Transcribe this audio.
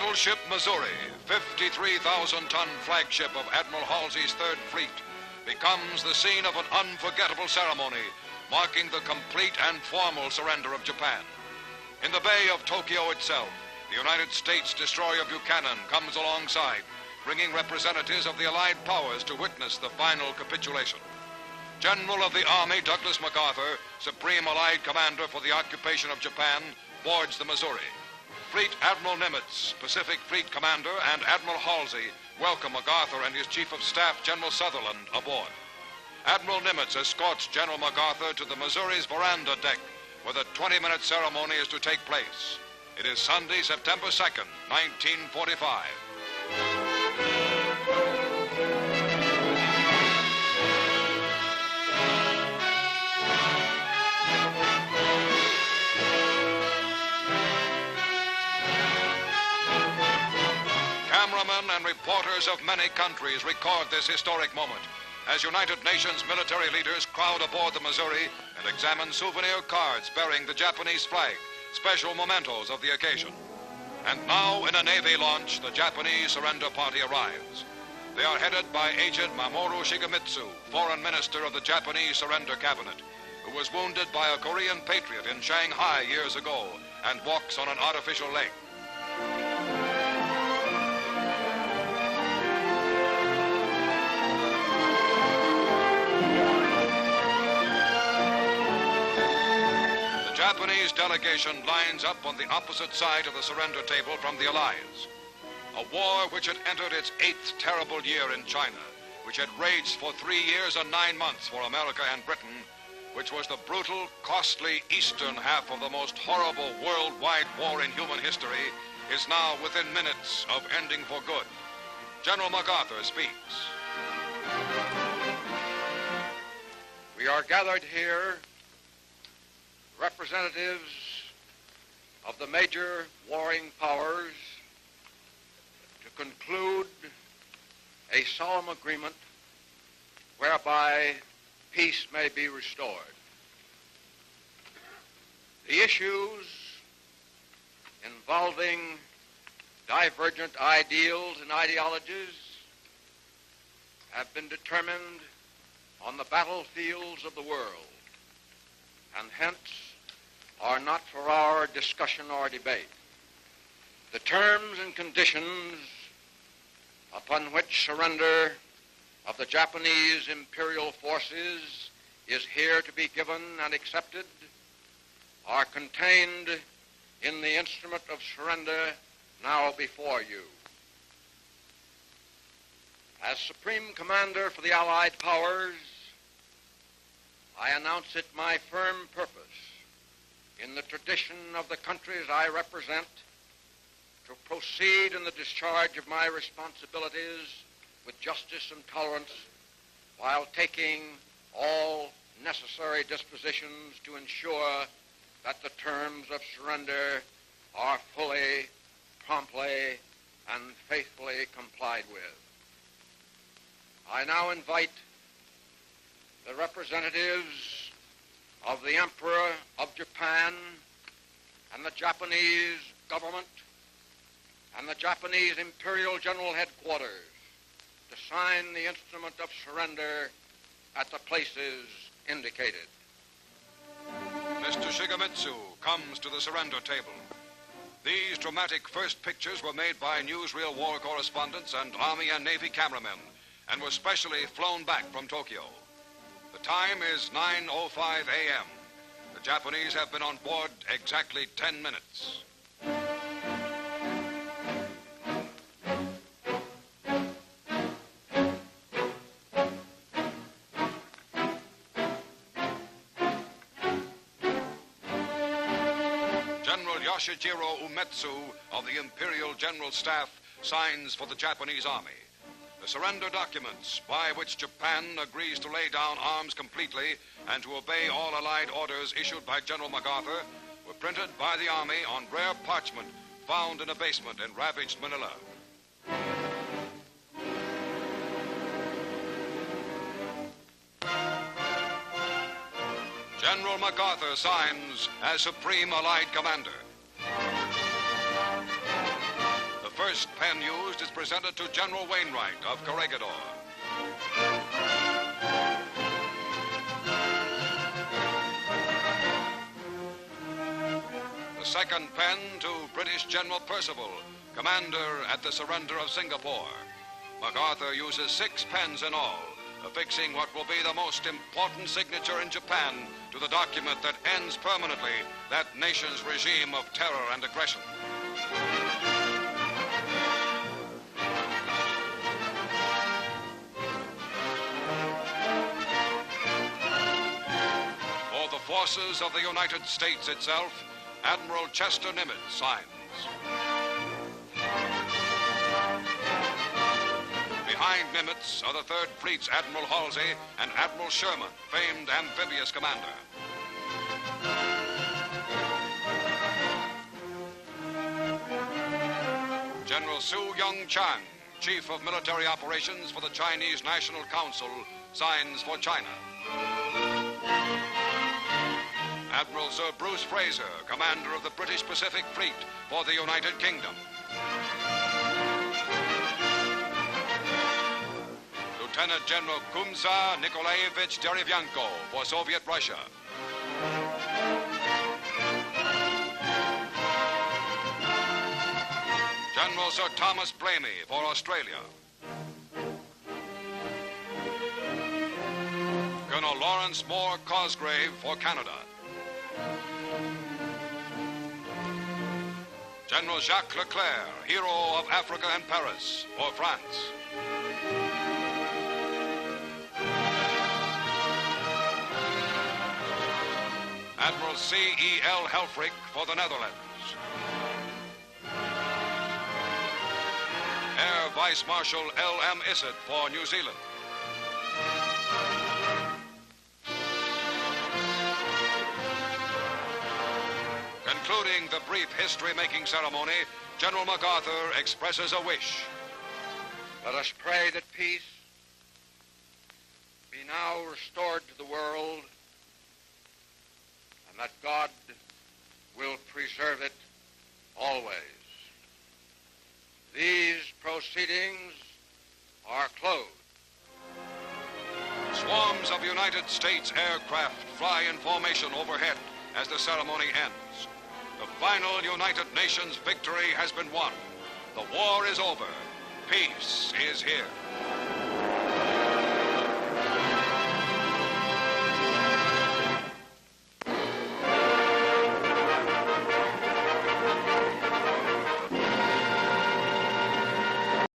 Battleship Missouri, 53,000-ton flagship of Admiral Halsey's Third Fleet, becomes the scene of an unforgettable ceremony marking the complete and formal surrender of Japan. In the Bay of Tokyo itself, the United States destroyer Buchanan comes alongside, bringing representatives of the Allied powers to witness the final capitulation. General of the Army Douglas MacArthur, Supreme Allied Commander for the occupation of Japan, boards the Missouri. Fleet Admiral Nimitz, Pacific Fleet Commander, and Admiral Halsey welcome MacArthur and his Chief of Staff, General Sutherland, aboard. Admiral Nimitz escorts General MacArthur to the Missouri's veranda deck, where the 20-minute ceremony is to take place. It is Sunday, September 2nd, 1945. Cameramen and reporters of many countries record this historic moment as United Nations military leaders crowd aboard the Missouri and examine souvenir cards bearing the Japanese flag, special mementos of the occasion. And now, in a Navy launch, the Japanese surrender party arrives. They are headed by Agent Mamoru Shigemitsu, Foreign Minister of the Japanese Surrender Cabinet, who was wounded by a Korean patriot in Shanghai years ago and walks on an artificial leg. The Japanese delegation lines up on the opposite side of the surrender table from the Allies. A war which had entered its 8th terrible year in China, which had raged for 3 years and 9 months for America and Britain, which was the brutal, costly eastern half of the most horrible worldwide war in human history, is now within minutes of ending for good. General MacArthur speaks. We are gathered here, representatives of the major warring powers, to conclude a solemn agreement whereby peace may be restored. The issues involving divergent ideals and ideologies have been determined on the battlefields of the world, and hence are not for our discussion or debate. The terms and conditions upon which surrender of the Japanese imperial forces is here to be given and accepted are contained in the instrument of surrender now before you. As Supreme Commander for the Allied Powers, I announce it my firm purpose, in the tradition of the countries I represent, to proceed in the discharge of my responsibilities with justice and tolerance, while taking all necessary dispositions to ensure that the terms of surrender are fully, promptly, and faithfully complied with. I now invite the representatives of the Emperor of Japan and the Japanese government and the Japanese Imperial General Headquarters to sign the instrument of surrender at the places indicated. Mr. Shigemitsu comes to the surrender table. These dramatic first pictures were made by newsreel war correspondents and Army and Navy cameramen and were specially flown back from Tokyo. The time is 9:05 a.m. The Japanese have been on board exactly 10 minutes. General Yoshijiro Umetsu of the Imperial General Staff signs for the Japanese Army. The surrender documents by which Japan agrees to lay down arms completely and to obey all Allied orders issued by General MacArthur were printed by the Army on rare parchment found in a basement in ravaged Manila. General MacArthur signs as Supreme Allied Commander. The first pen used is presented to General Wainwright of Corregidor. The second pen to British General Percival, commander at the surrender of Singapore. MacArthur uses 6 pens in all, affixing what will be the most important signature in Japan to the document that ends permanently that nation's regime of terror and aggression. For the forces of the United States itself, Admiral Chester Nimitz signs. Behind Nimitz are the Third Fleet's Admiral Halsey and Admiral Sherman, famed amphibious commander. General Su Young Chang, Chief of Military Operations for the Chinese National Council, signs for China. Admiral Sir Bruce Fraser, commander of the British Pacific Fleet for the United Kingdom. Lieutenant General Kumza Nikolaevich Derevyanko for Soviet Russia. General Sir Thomas Blamey for Australia. Colonel Lawrence Moore Cosgrave for Canada. General Jacques Leclerc, hero of Africa and Paris, for France. Admiral C.E.L. Helfrich for the Netherlands. Air Vice Marshal L.M. Issett for New Zealand. Concluding the brief history-making ceremony, General MacArthur expresses a wish. Let us pray that peace be now restored to the world and that God will preserve it always. These proceedings are closed. Swarms of United States aircraft fly in formation overhead as the ceremony ends. The final United Nations victory has been won. The war is over. Peace is here.